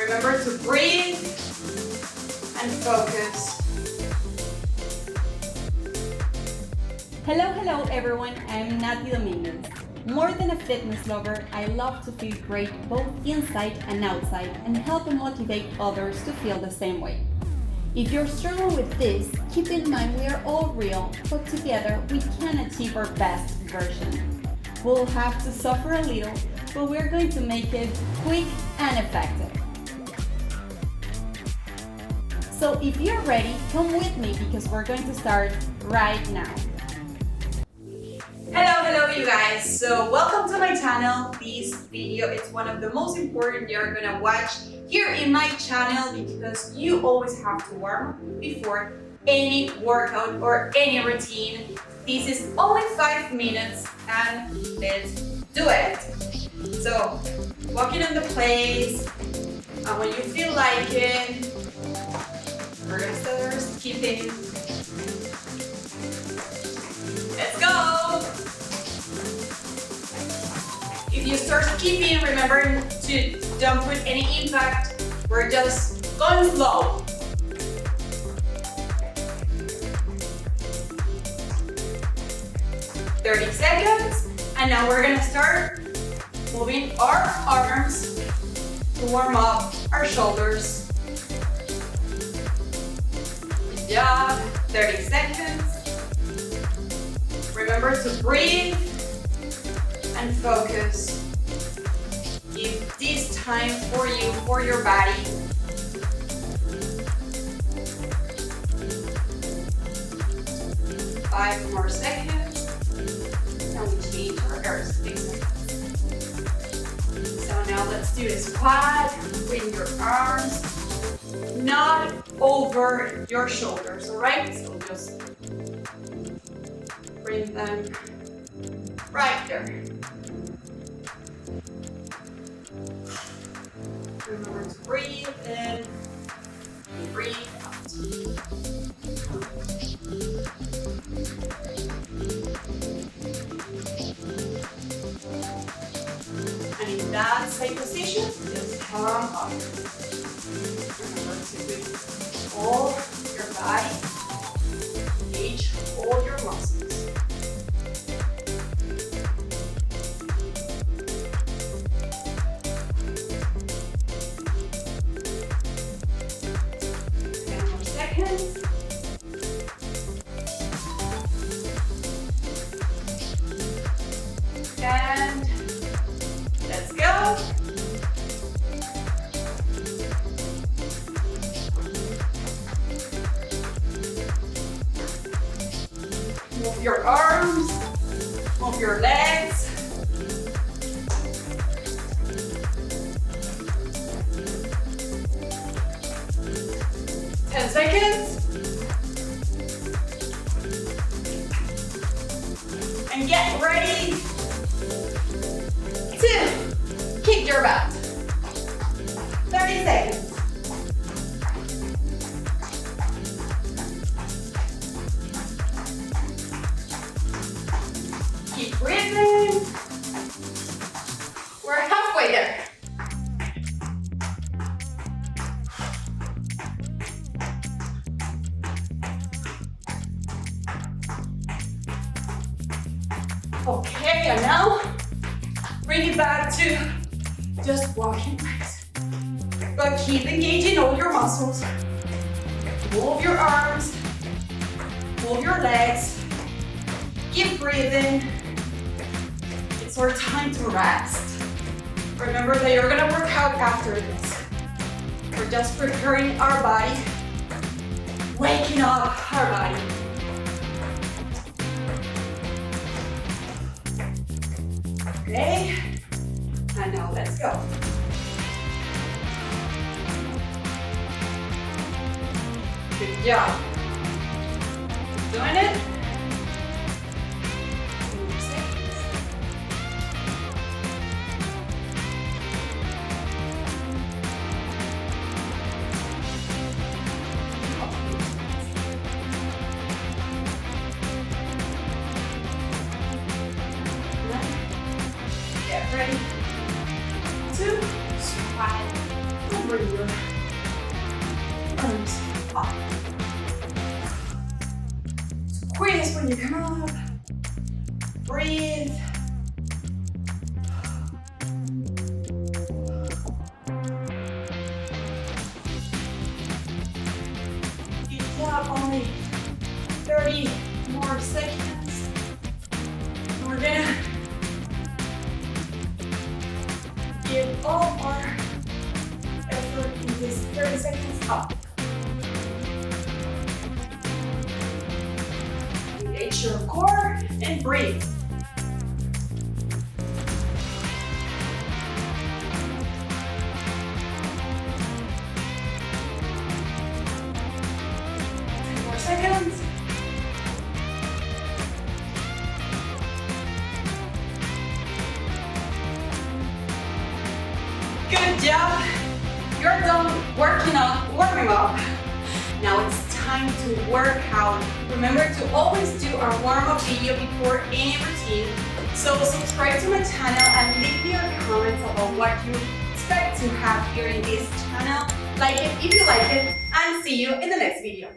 Remember to breathe and focus. Hello everyone, I'm Natasha Domínguez. More than a fitness lover, I love to feel great both inside and outside and help and motivate others to feel the same way. If you're struggling with this, keep in mind we are all real, but together we can achieve our best version. We'll have to suffer a little, but we're going to make it quick and effective. So if you're ready, come with me because we're going to start right now. Hello you guys. So welcome to my channel. This video is one of the most important you're gonna watch here in my channel because you always have to warm up before any workout or any routine. This is only 5 minutes and let's do it. So walking on the place, and when you feel like it, we're gonna start skipping. Let's go! If you start skipping, remember to don't put any impact. We're just going slow. "30 seconds, and now we're gonna start moving our arms to warm up our shoulders. Good job. 30 seconds. Remember to breathe and focus. Give this time for you, for your body. Five more seconds. And we change our airspace. So now let's do a squat. Bring your arms not over your shoulders, alright? So just bring them right there. Remember to breathe in and breathe out. And in that same position, just come up. Remember to breathe all your body, engage all your muscles. And let's go. Move your arms, move your legs. Ten seconds. And get ready to kick your butt. 30 seconds. Keep breathing. We're halfway there. Okay, and now bring it back to just walking legs. But keep engaging all your muscles. Move your arms, move your legs. Keep breathing. It's our time to rest. Remember that you're gonna work out after this. We're just preparing our body, waking up our body. Okay, and now let's go. Good job. Keep doing it. 2 more seconds. Get ready to squat. bring your arms up. Squeeze when you come up. Breathe. Good job, only 30 more seconds. We're gonna give all our effort in this 30 seconds up. Engage your core and breathe. Seconds. Good job. You're done warming up. Now it's time to work out. Remember to always do our warm-up video before any routine. So subscribe to my channel and leave me your comments about what you expect to have here in this channel. Like it if you like it, and see you in the next video.